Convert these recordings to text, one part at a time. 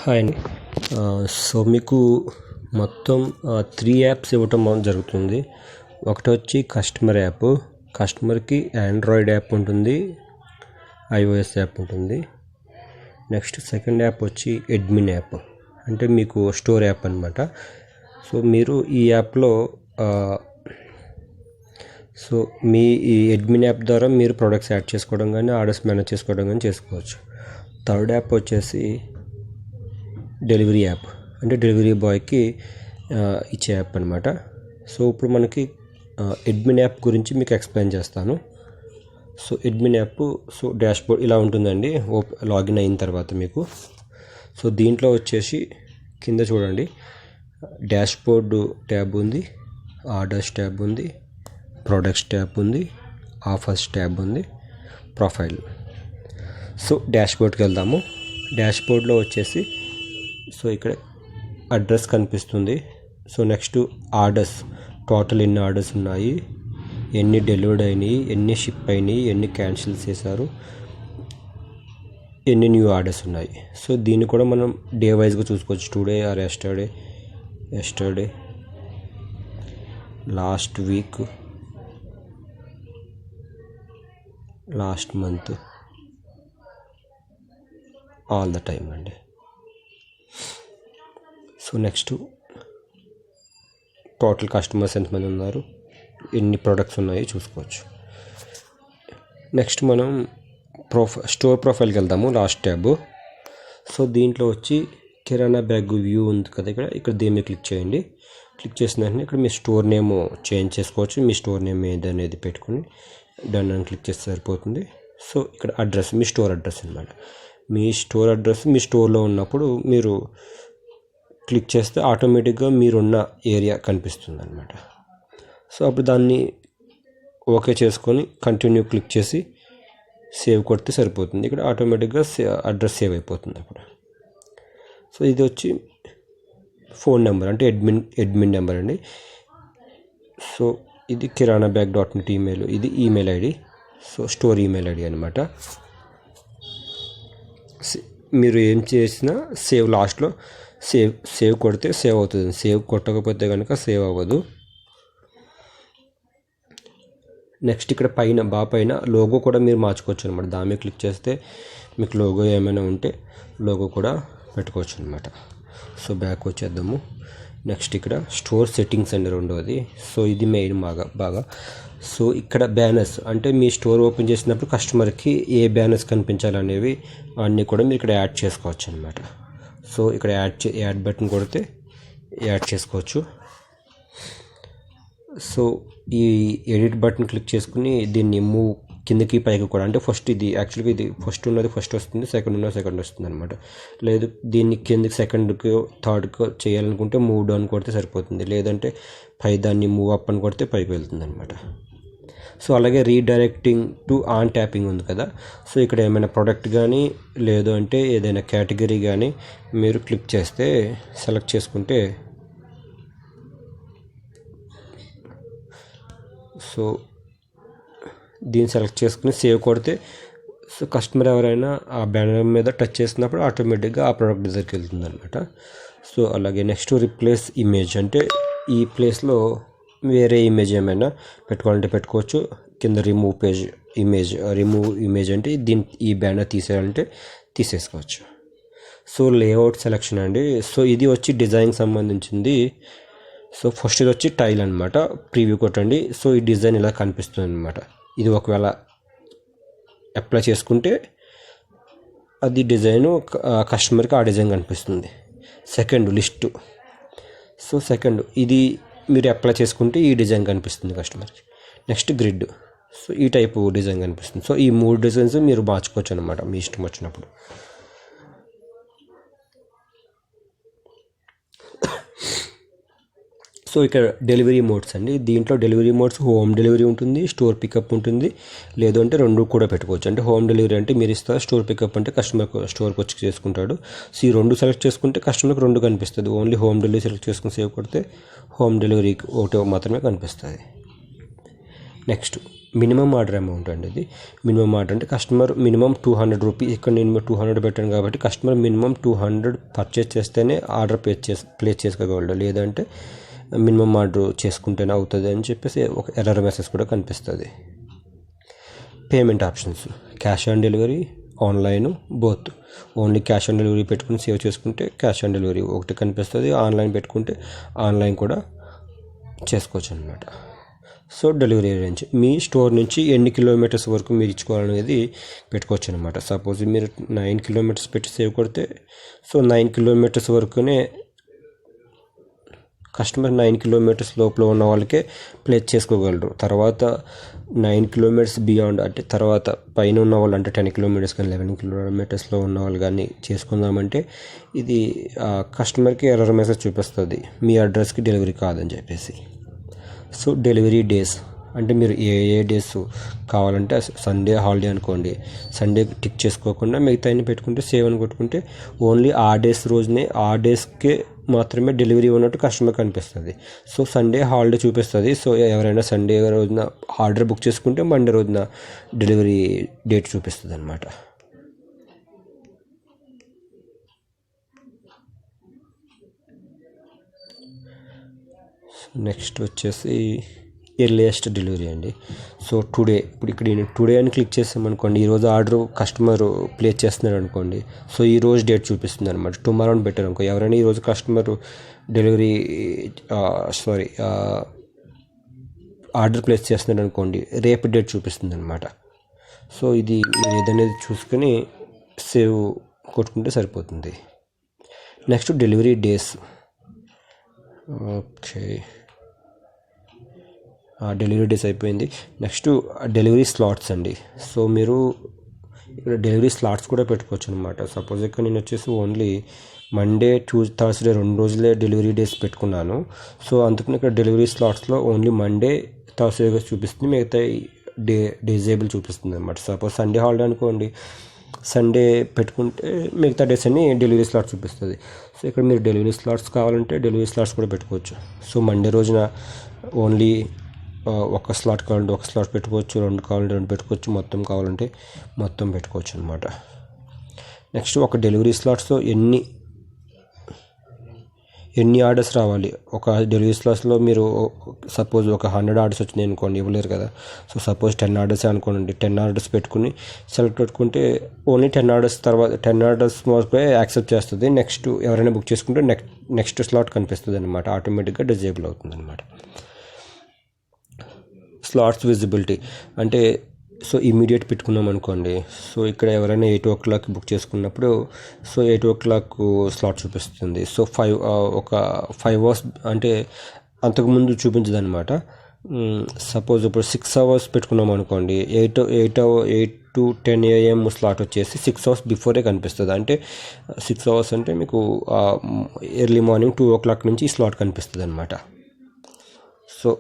Hi అండి. So మీకు మొత్తం 3 యాప్స్ ఇవ్వటం జరుగుతుంది. ఒకటి వచ్చి కస్టమర్ యాప్. కస్టమర్కి ఆండ్రాయిడ్ యాప్ ఉంటుంది, iOS యాప్ ఉంటుంది. నెక్స్ట్ సెకండ్ యాప్ వచ్చి అడ్మిన్ యాప్, అంటే మీకు స్టోర్ యాప్ అనమాట. సో మీరు ఈ యాప్లో సో మీ ఈ అడ్మిన్ యాప్ ద్వారా మీరు ప్రొడక్ట్స్ యాడ్ చేసుకోవడం కానీ ఆర్డర్స్ మేనేజ్ చేసుకోవడం కానీ చేసుకోవచ్చు. థర్డ్ యాప్ వచ్చేసి డెలివరీ యాప్, అంటే డెలివరీ బాయ్కి ఇచ్చే యాప్ అనమాట. సో ఇప్పుడు మనకి అడ్మిన్ యాప్ గురించి మీకు ఎక్స్ప్లెయిన్ చేస్తాను. So admin app, so dashboard ఇలా ఉంటుందండి లాగిన్ అయిన తర్వాత మీకు. సో దీంట్లో వచ్చేసి కింద చూడండి, డాష్బోర్డ్ ట్యాబ్ ఉంది, ఆర్డర్స్ ట్యాబ్ ఉంది, ప్రొడక్ట్స్ ట్యాబ్ ఉంది, ఆఫర్స్ ట్యాబ్ ఉంది, ప్రొఫైల్. సో డాష్బోర్డ్కి వెళ్దాము. డాష్బోర్డ్లో వచ్చేసి సో ఇక్కడ అడ్రస్ కనిపిస్తుంది. సో నెక్స్ట్ ఆర్డర్స్, టోటల్ ఎన్ని ఆర్డర్స్ ఉన్నాయి, ఎన్ని డెలివర్డ్ అయినాయి, ఎన్ని షిప్ అయినాయి, ఎన్ని క్యాన్సిల్ చేశారు, ఎన్ని న్యూ ఆర్డర్స్ ఉన్నాయి. సో దీన్ని కూడా మనం డే వైజ్గా చూసుకోవచ్చు. Today or yesterday, last week, last month, all the time అండి. సో నెక్స్ట్ టోటల్ కస్టమర్స్ ఎంతమంది ఉన్నారు, ఎన్ని ప్రోడక్ట్స్ ఉన్నాయో చూసుకోవచ్చు. నెక్స్ట్ మనం స్టోర్ ప్రొఫైల్కి వెళ్దాము, లాస్ట్ ట్యాబ్. సో దీంట్లో వచ్చి కిరాణా బ్యాగ్ వ్యూ ఉంది కదా, ఇక్కడ దీన్ని క్లిక్ చేయండి. క్లిక్ చేసిన వెంటనే ఇక్కడ మీ స్టోర్ నేమ్ చేంజ్ చేసుకోవచ్చు. మీ స్టోర్ నేమ్ ఏదనేది పెట్టుకుని డన్ అని క్లిక్ చేస్తే సరిపోతుంది. సో ఇక్కడ అడ్రస్, మీ స్టోర్ అడ్రస్ అనమాట. మీ స్టోర్ అడ్రస్ మీ స్టోర్లో ఉన్నప్పుడు మీరు క్లిక్ చేస్తే ఆటోమేటిక్గా మీరున్న ఏరియా కనిపిస్తుంది అనమాట. సో అప్పుడు దాన్ని ఓకే చేసుకొని కంటిన్యూ క్లిక్ చేసి సేవ్ కొడితే సరిపోతుంది. ఇక్కడ ఆటోమేటిక్గా అడ్రస్ సేవ్ అయిపోతుంది అప్పుడు. సో ఇది వచ్చి ఫోన్ నెంబర్, అంటే అడ్మిన్ నెంబర్ అండి. సో ఇది కిరాణా బ్యాగ్ .net ఈమెయిల్, ఇది email ID. So store email ID అనమాట. మీరు ఏం చేసినా సేవ్, లాస్ట్లో సేవ్ కొడితే సేవ్ అవుతుంది. సేవ్ కొట్టకపోతే కనుక సేవ్ అవ్వదు. నెక్స్ట్ ఇక్కడ పైన లోగో కూడా మీరు మార్చుకోవచ్చు అనమాట. దాని మీద క్లిక్ చేస్తే మీకు లోగో ఏమైనా ఉంటే లోగో కూడా పెట్టుకోవచ్చు అనమాట. సో బ్యాక్ వచ్చేద్దాము. నెక్స్ట్ ఇక్కడ స్టోర్ సెట్టింగ్స్ అండి రెండవది. సో ఇది మెయిన్ బాగా. సో ఇక్కడ బ్యానర్స్, అంటే మీ స్టోర్ ఓపెన్ చేసినప్పుడు కస్టమర్కి ఏ బ్యానర్స్ కనిపించాలనేవి అన్నీ కూడా మీరు ఇక్కడ యాడ్ చేసుకోవచ్చు అనమాట. సో ఇక్కడ యాడ్ బటన్ కొడితే యాడ్ చేసుకోవచ్చు. సో ఈ ఎడిట్ బటన్ క్లిక్ చేసుకుని దీన్ని మూవ్ కిందకి పైకి కూడా, అంటే ఫస్ట్ ఇది యాక్చువల్గా ఇది ఫస్ట్ ఉన్నది ఫస్ట్ వస్తుంది, సెకండ్ ఉన్నది సెకండ్ వస్తుంది అనమాట. లేదు దీన్ని కిందకి సెకండ్కి థర్డ్కి చేయాలనుకుంటే మూవ్ డౌన్ కొడితే సరిపోతుంది. లేదంటే దాన్ని మూవ్ అప్ అని కొడితే పైకి వెళ్తుంది అనమాట. సో అలాగే రీడైరెక్టింగ్ టు ఆన్ ట్యాపింగ్ ఉంది కదా. సో ఇక్కడ ఏమైనా ప్రోడక్ట్ కానీ లేదు అంటే ఏదైనా కేటగిరీ కానీ మీరు క్లిక్ చేస్తే సెలెక్ట్ చేసుకుంటే, సో దీన్ని సెలెక్ట్ చేసుకుని సేవ్ కొడితే సో కస్టమర్ ఎవరైనా ఆ బ్యానర్ మీద టచ్ చేసినప్పుడు ఆటోమేటిక్గా ఆ ప్రోడక్ట్ దగ్గరికి వెళ్తుంది అనమాట. సో అలాగే నెక్స్ట్ రీప్లేస్ ఇమేజ్, అంటే ఈ ప్లేస్లో వేరే ఇమేజ్ ఏమైనా పెట్టుకోవాలంటే పెట్టుకోవచ్చు. కింద రిమూవ్ ఇమేజ్ అంటే ఈ బ్యానర్ తీసేయాలంటే తీసేసుకోవచ్చు. సో లేఅవుట్ సెలెక్షన్ అండి. సో ఇది వచ్చి డిజైన్ సంబంధించింది. సో ఫస్ట్ ఇది వచ్చి టైల్ అనమాట. ప్రీవ్యూ కొట్టండి. సో ఈ డిజైన్ ఇలా కనిపిస్తుంది అనమాట. ఇది ఒకవేళ అప్లై చేసుకుంటే అది డిజైను కస్టమర్కి ఆ డిజైన్ కనిపిస్తుంది. Second list. సో సెకండ్ ఇది మీరు అప్లై చేసుకుంటే ఈ డిజైన్ కనిపిస్తుంది కస్టమర్కి. Next grid. సో ఈ టైపు డిజైన్ కనిపిస్తుంది. సో ఈ 3 డిజైన్స్ మీరు మార్చుకోవచ్చు అనమాట మీ ఇష్టం వచ్చినప్పుడు. సో ఇక్కడ డెలివరీ మోడ్స్ అండి. దీంట్లో డెలివరీ మోడ్స్ హోమ్ డెలివరీ ఉంటుంది, స్టోర్ పికప్ ఉంటుంది. లేదు అంటే 2 కూడా పెట్టుకోవచ్చు. అంటే హోమ్ డెలివరీ అంటే మీరు ఇస్తారు, స్టోర్ పికప్ అంటే కస్టమర్ స్టోర్కి వచ్చి చేసుకుంటాడు. సో ఈ 2 సెలెక్ట్ చేసుకుంటే కస్టమర్కి 2 కనిపిస్తుంది. ఓన్లీ హోమ్ డెలివరీ సెలెక్ట్ చేసుకుని సేవ్ కొడితే హోమ్ డెలివరీకి ఒకటి మాత్రమే కనిపిస్తుంది. నెక్స్ట్ మినిమం ఆర్డర్ అమౌంట్ అండి. ఇది మినిమం ఆర్డర్ అంటే కస్టమర్ మినిమం 200 రూపీస్, ఇక్కడ నేను 200 పెట్టాను కాబట్టి కస్టమర్ మినిమం 200 పర్చేస్ చేస్తేనే ఆర్డర్ ప్లేస్ చేసుకోగలడు, లేదంటే మినిమం ఆర్డర్ చేసుకుంటేనే అవుతుంది అని చెప్పేసి ఒక ఎర్రర్ మెసేజ్ కూడా కనిపిస్తుంది. Payment options cash on delivery, online, both. Only cash on delivery పెట్టుకుని సేవ్ చేసుకుంటే క్యాష్ ఆన్ డెలివరీ ఒకటి కనిపిస్తుంది, ఆన్లైన్ పెట్టుకుంటే ఆన్లైన్ కూడా చేసుకోవచ్చు అనమాట. సో డెలివరీ రేంజ్ మీ స్టోర్ నుంచి ఎన్ని కిలోమీటర్స్ వరకు మీరు ఇచ్చుకోవాలనేది పెట్టుకోవచ్చు అనమాట. సపోజ్ మీరు 9 కిలోమీటర్స్ పెట్టి సేవ్ కొడితే సో 9 కిలోమీటర్స్ వరకునే కస్టమర్ 9 కిలోమీటర్స్ లోపల ఉన్న వాళ్ళకే ప్లేస్ చేసుకోగలరు. తర్వాత 9 కిలోమీటర్స్ బియాండ్ అంటే తర్వాత పైన ఉన్న వాళ్ళు అంటే 10 కిలోమీటర్స్ కానీ 11 కిలోమీటర్స్లో ఉన్న వాళ్ళు కానీ చేసుకుందామంటే ఇది కస్టమర్కి ఎర్రర్ మెసేజ్ చూపిస్తుంది, మీ అడ్రస్కి డెలివరీ కాదని చెప్పేసి. సో డెలివరీ డేస్ అంటే మీరు ఏ డేస్ కావాలంటే సండే హాలిడే అనుకోండి, సండే టిక్ చేసుకోకుండా మిగతా అన్ని పెట్టుకుంటే సేవ్ అని కొట్టుకుంటే ఓన్లీ ఆ డేస్ రోజునే ఆ డేస్కే మాత్రమే డెలివరీ ఉన్నట్టు కస్టమర్ కనిపిస్తుంది. సో సండే హాలిడే చూపిస్తుంది. సో ఎవరైనా సండే రోజున ఆర్డర్ బుక్ చేసుకుంటే మండే రోజున డెలివరీ డేట్ చూపిస్తుంది అనమాట. నెక్స్ట్ వచ్చేసి ఎర్లియస్ట్ డెలివరీ అండి. సో టుడే, ఇప్పుడు ఇక్కడ నేను టుడే అని క్లిక్ చేసామనుకోండి, ఈరోజు ఆర్డర్ కస్టమర్ ప్లేస్ చేస్తున్నాడు అనుకోండి, సో ఈరోజు డేట్ చూపిస్తుంది అనమాట. టుమారో అని పెట్టారు అనుకో, ఎవరైనా ఈరోజు కస్టమర్ డెలివరీ ఆర్డర్ ప్లేస్ చేస్తున్నాడు అనుకోండి, రేపు డేట్ చూపిస్తుంది అనమాట. సో ఇది మీరు ఏదనేది చూసుకొని సేవ్ కొట్టుకుంటే సరిపోతుంది. Next delivery days. Okay, delivery days అయిపోయింది. నెక్స్ట్ డెలివరీ స్లాట్స్ అండి. సో మీరు ఇక్కడ డెలివరీ స్లాట్స్ కూడా పెట్టుకోవచ్చు అనమాట. సపోజ్ ఇక్కడ నేను వచ్చేసి ఓన్లీ మండే, థర్స్డే 2 రోజులే డెలివరీ డేస్ పెట్టుకున్నాను. సో అందుకని ఇక్కడ డెలివరీ స్లాట్స్లో ఓన్లీ మండే, థర్స్డే చూపిస్తుంది, మిగతా డిజేబుల్ చూపిస్తుంది అనమాట. సపోజ్ సండే హాలిడే అనుకోండి, సండే పెట్టుకుంటే మిగతా డేస్ అన్ని డెలివరీ స్లాట్స్ చూపిస్తుంది. సో ఇక్కడ మీరు డెలివరీ స్లాట్స్ కావాలంటే డెలివరీ స్లాట్స్ కూడా పెట్టుకోవచ్చు. సో మండే రోజున ఓన్లీ ఒక స్లాట్ కావాలంటే ఒక స్లాట్ పెట్టుకోవచ్చు, 2 కావాలంటే 2 పెట్టుకోవచ్చు, మొత్తం కావాలంటే మొత్తం పెట్టుకోవచ్చు అనమాట. నెక్స్ట్ ఒక డెలివరీ స్లాట్స్లో ఎన్ని ఆర్డర్స్ రావాలి. ఒక డెలివరీ స్లాట్స్లో మీరు సపోజ్ ఒక 100 ఆర్డర్స్ వచ్చినాయి అనుకోండి, ఇవ్వలేరు కదా. సో సపోజ్ 10 ఆర్డర్స్ అనుకోండి, 10 ఆర్డర్స్ పెట్టుకుని సెలెక్ట్ పెట్టుకుంటే ఓన్లీ 10 ఆర్డర్స్ తర్వాత 10 ఆర్డర్స్ మాత్రమే యాక్సెప్ట్ చేస్తుంది. నెక్స్ట్ ఎవరైనా బుక్ చేసుకుంటే నెక్స్ట్ స్లాట్ కనిపిస్తుంది అనమాట, ఆటోమేటిక్గా డిజేబుల్ అవుతుంది అనమాట. స్లాట్స్ విజిబిలిటీ అంటే సో ఇమీడియట్ పెట్టుకున్నాం అనుకోండి, సో ఇక్కడ ఎవరైనా 8 o'clock బుక్ చేసుకున్నప్పుడు సో 8 o'clock స్లాట్ చూపిస్తుంది. సో 5 hours అంటే అంతకుముందు చూపించదు అనమాట. సపోజ్ ఇప్పుడు 6 hours పెట్టుకున్నాం అనుకోండి, 8 to 10 AM స్లాట్ వచ్చేసి 6 hours బిఫోరే కనిపిస్తుంది. అంటే 6 hours అంటే మీకు ఎర్లీ మార్నింగ్ 2 o'clock నుంచి ఈ స్లాట్ కనిపిస్తుంది అనమాట. సో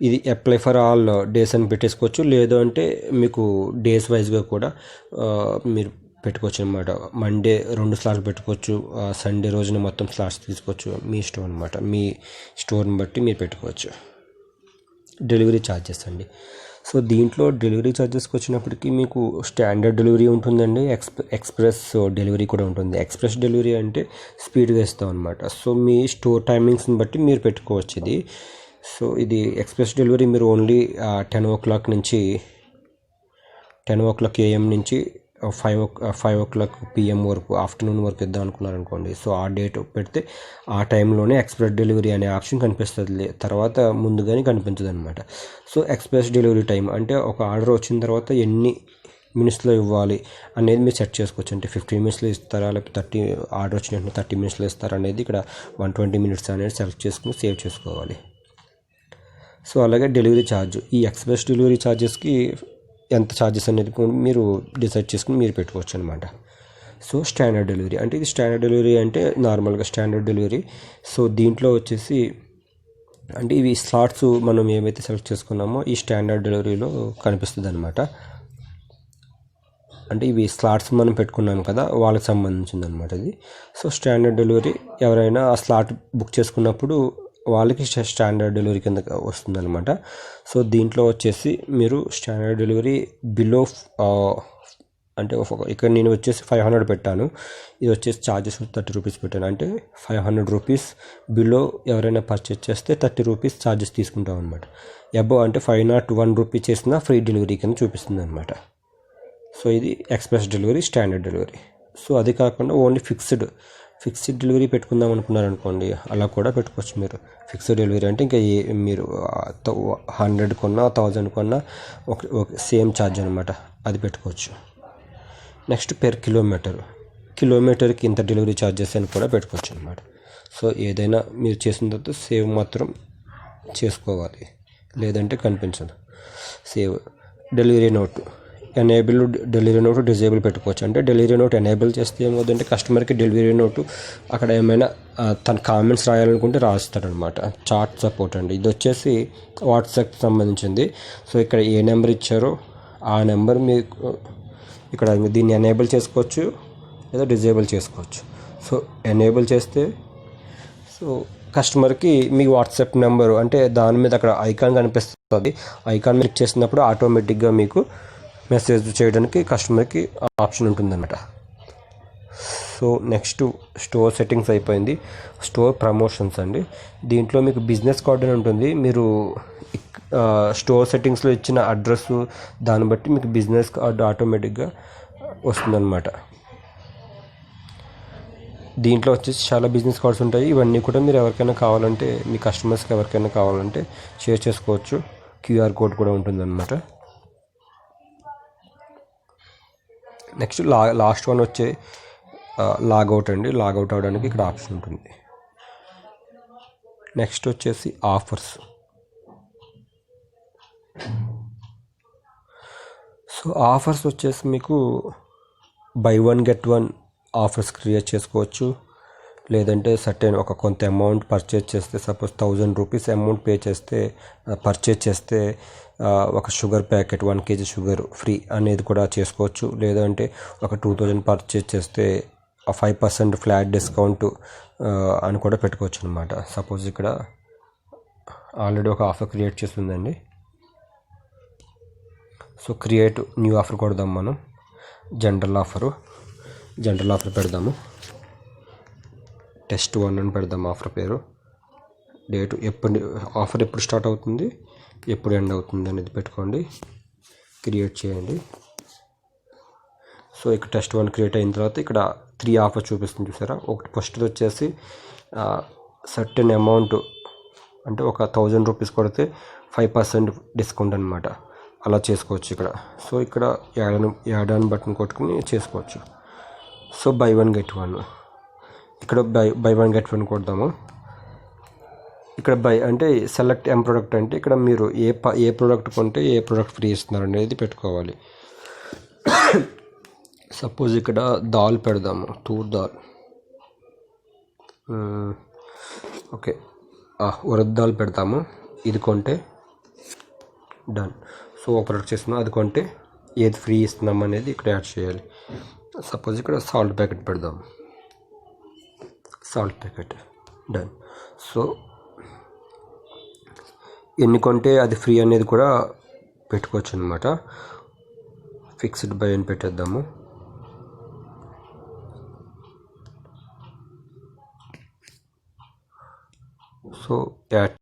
ఇది అప్లై ఫర్ ఆల్ డేస్ అని పెట్టేసుకోవచ్చు, లేదు అంటే మీకు డేస్ వైజ్గా కూడా మీరు పెట్టుకోవచ్చు అనమాట. మండే 2 స్లాట్స్ పెట్టుకోవచ్చు, సండే రోజున మొత్తం స్లాట్స్ తీసుకోవచ్చు, మీ ఇష్టం అనమాట. మీ స్టోర్ని బట్టి మీరు పెట్టుకోవచ్చు. డెలివరీ ఛార్జెస్ అండి. సో దీంట్లో డెలివరీ ఛార్జెస్కి వచ్చినప్పటికీ మీకు స్టాండర్డ్ డెలివరీ ఉంటుందండి, ఎక్స్ప్రెస్ డెలివరీ కూడా ఉంటుంది. ఎక్స్ప్రెస్ డెలివరీ అంటే స్పీడ్గా ఇస్తాం అనమాట. సో మీ స్టోర్ టైమింగ్స్ని బట్టి మీరు పెట్టుకోవచ్చు ఇది. సో ఇది ఎక్స్ప్రెస్ డెలివరీ మీరు ఓన్లీ 10 o'clock AM నుంచి 5 o'clock PM వరకు, ఆఫ్టర్నూన్ వరకు ఇద్దాం అనుకున్నారనుకోండి, సో ఆ డేట్ పెడితే ఆ టైంలోనే ఎక్స్ప్రెస్ డెలివరీ అనే ఆప్షన్ కనిపిస్తుంది, తర్వాత ముందుగానే కనిపించదు అనమాట. సో ఎక్స్ప్రెస్ డెలివరీ టైం అంటే ఒక ఆర్డర్ వచ్చిన తర్వాత ఎన్ని మినిట్స్లో ఇవ్వాలి అనేది మీరు సెట్ చేసుకోవచ్చు. అంటే 15 minutesలో ఇస్తారా, లేకపోతే ఆర్డర్ వచ్చిన 30 minutesలో ఇస్తారా అనేది ఇక్కడ 120 minutes అనేది సెలెక్ట్ చేసుకుని సేవ్ చేసుకోవాలి. సో అలాగే డెలివరీ ఛార్జ్, ఈ ఎక్స్ప్రెస్ డెలివరీ ఛార్జెస్కి ఎంత ఛార్జెస్ అనేది మీరు డిసైడ్ చేసుకుని మీరు పెట్టుకోవచ్చు అనమాట. సో స్టాండర్డ్ డెలివరీ అంటే ఇది స్టాండర్డ్ డెలివరీ అంటే నార్మల్గా స్టాండర్డ్ డెలివరీ. సో దీంట్లో వచ్చేసి అంటే ఇవి స్లాట్స్ మనం ఏమైతే సెలెక్ట్ చేసుకున్నామో ఈ స్టాండర్డ్ డెలివరీలో కనిపిస్తుంది అనమాట. అంటే ఇవి స్లాట్స్ మనం పెట్టుకున్నాం కదా, వాళ్ళకి సంబంధించింది అనమాట ఇది. సో స్టాండర్డ్ డెలివరీ ఎవరైనా ఆ స్లాట్ బుక్ చేసుకున్నప్పుడు వాళ్ళకి స్టాండర్డ్ డెలివరీ కింద వస్తుందన్నమాట. సో దీంట్లో వచ్చేసి మీరు స్టాండర్డ్ డెలివరీ బిలో అంటే ఇక్కడ నేను వచ్చేసి 500 పెట్టాను. ఇది వచ్చేసి ఛార్జెస్ 30 రూపీస్ పెట్టాను. అంటే 500 రూపీస్ బిలో ఎవరైనా పర్చేస్ చేస్తే 30 రూపీస్ ఛార్జెస్ తీసుకుంటాం అనమాట. అబోవ్ అంటే 501 రూపీ చేసినా ఫ్రీ డెలివరీ కింద చూపిస్తుంది అనమాట. సో ఇది express delivery, standard delivery. So అది కాకుండా ఓన్లీ ఫిక్స్డ్ డెలివరీ పెట్టుకుందాం అనుకున్నారనుకోండి, అలా కూడా పెట్టుకోవచ్చు మీరు. ఫిక్స్డ్ డెలివరీ అంటే ఇంకా మీరు 100 కొన్నా 1000 కొన్నా ఒక సేమ్ ఛార్జ్ అనమాట, అది పెట్టుకోవచ్చు. నెక్స్ట్ పెర్ కిలోమీటర్కి ఇంత డెలివరీ ఛార్జెస్ అని కూడా పెట్టుకోవచ్చు అనమాట. సో ఏదైనా మీరు చేసిన తర్వాత సేవ్ మాత్రం చేసుకోవాలి, లేదంటే కనిపించదు. Save delivery note enable, delivery note disable పెట్టుకోవచ్చు. అంటే డెలివరీ నోట్ ఎనేబుల్ చేస్తే ఏమవుతుందంటే కస్టమర్కి డెలివరీ నోటు అక్కడ ఏమైనా తన కామెంట్స్ రాయాలనుకుంటే రాస్తాడనమాట. చాట్ సపోర్ట్ అండి, ఇది వచ్చేసి వాట్సాప్కి సంబంధించింది. సో ఇక్కడ ఏ నెంబర్ ఇచ్చారో ఆ నెంబర్ మీకు ఇక్కడ దీన్ని ఎనేబుల్ చేసుకోవచ్చు లేదా డిజేబుల్ చేసుకోవచ్చు. సో ఎనేబుల్ చేస్తే సో కస్టమర్కి మీ వాట్సాప్ నెంబరు అంటే దాని మీద అక్కడ ఐకాన్ కనిపిస్తుంది. ఐకాన్ క్లిక్ చేసినప్పుడు ఆటోమేటిక్గా మీకు మెసేజ్ చేయడానికి కస్టమర్కి ఆప్షన్ ఉంటుందన్నమాట. సో నెక్స్ట్ స్టోర్ సెట్టింగ్స్ అయిపోయింది. స్టోర్ ప్రమోషన్స్ అండి, దీంట్లో మీకు బిజినెస్ కార్డ్ అని ఉంటుంది. మీరు స్టోర్ సెట్టింగ్స్లో ఇచ్చిన అడ్రస్ దాన్ని బట్టి మీకు బిజినెస్ కార్డు ఆటోమేటిక్గా వస్తుందన్నమాట. దీంట్లో వచ్చేసి చాలా బిజినెస్ కార్డ్స్ ఉంటాయి. ఇవన్నీ కూడా మీరు ఎవరికైనా కావాలంటే, మీ కస్టమర్స్కి ఎవరికైనా కావాలంటే షేర్ చేసుకోవచ్చు. క్యూఆర్ కోడ్ కూడా ఉంటుందన్నమాట. నెక్స్ట్ లాస్ట్ వన్ వచ్చే లాగౌట్ అండి. లాగౌట్ అవడానికి ఇక్కడ ఆప్షన్ ఉంటుంది. నెక్స్ట్ వచ్చేసి ఆఫర్స్. సో ఆఫర్స్ వచ్చేసి మీకు బై 1 get 1 ఆఫర్స్ క్రియేట్ చేసుకోవచ్చు. లేదంటే సర్టెన్ కొంత అమౌంట్ పర్చేజ్ చేస్తే, సపోజ్ 1000 రూపీస్ అమౌంట్ పర్చేజ్ చేస్తే ఒక sugar packet 1 kg sugar free అనేది కూడా చేసుకోవచ్చు. లేదంటే ఒక 2000 పర్చేజ్ చేస్తే 5% ఫ్లాట్ డిస్కౌంట్ అని కూడా పెట్టుకోవచ్చు అనమాట. సపోజ్ ఇక్కడ ఆల్రెడీ ఒక ఆఫర్ క్రియేట్ చేస్తుందండి. సో క్రియేట్ న్యూ ఆఫర్ కొడదాం మనం. జనరల్ ఆఫర్ పెడదాము. టెస్ట్ 1 అని పెడదాం ఆఫర్ పేరు. డేట్ ఆఫర్ ఎప్పుడు స్టార్ట్ అవుతుంది, ఎప్పుడు ఎండ్ అవుతుంది అనేది పెట్టుకోండి. క్రియేట్ చేయండి. సో ఇక్కడ టెస్ట్ 1 క్రియేట్ అయిన తర్వాత ఇక్కడ 3 ఆఫర్స్ చూపిస్తుంది చూసారా. ఒకటి ఫస్ట్ వచ్చేసి సర్టెన్ అమౌంట్ అంటే ఒక 1000 రూపీస్ కొడితే 5% డిస్కౌంట్ అనమాట. అలా చేసుకోవచ్చు ఇక్కడ. సో ఇక్కడ యాడ్ ఆన్ బటన్ కొట్టుకుని చేసుకోవచ్చు. సో బై 1 get 1, ఇక్కడ బై 1 get 1 కొడదాము. ఇక్కడ బై అంటే సెలెక్ట్ ఎం ప్రోడక్ట్ అంటే ఇక్కడ మీరు ఏ ప్రోడక్ట్ కొంటే ఏ ప్రోడక్ట్ ఫ్రీ ఇస్తున్నారు అనేది పెట్టుకోవాలి. సపోజ్ ఇక్కడ దాల్ పెడదాము, 2 దాల్. ఓకే, ఉరద్ దాల్ పెడతాము. ఇది కొంటే డన్. సో ఒక ప్రోడక్ట్ చేస్తున్నాం, అది కొంటే ఏది ఫ్రీ ఇస్తున్నాం అనేది ఇక్కడ యాడ్ చేయాలి. సపోజ్ ఇక్కడ సాల్ట్ ప్యాకెట్ పెడదాం, సాల్ట్ ప్యాకెట్ డన్. సో ఎన్ని కొంటే అది ఫ్రీ అనేది కూడా పెట్టుకోవచ్చు అనమాట. ఫిక్స్డ్ బై అని పెట్టేద్దాము. So add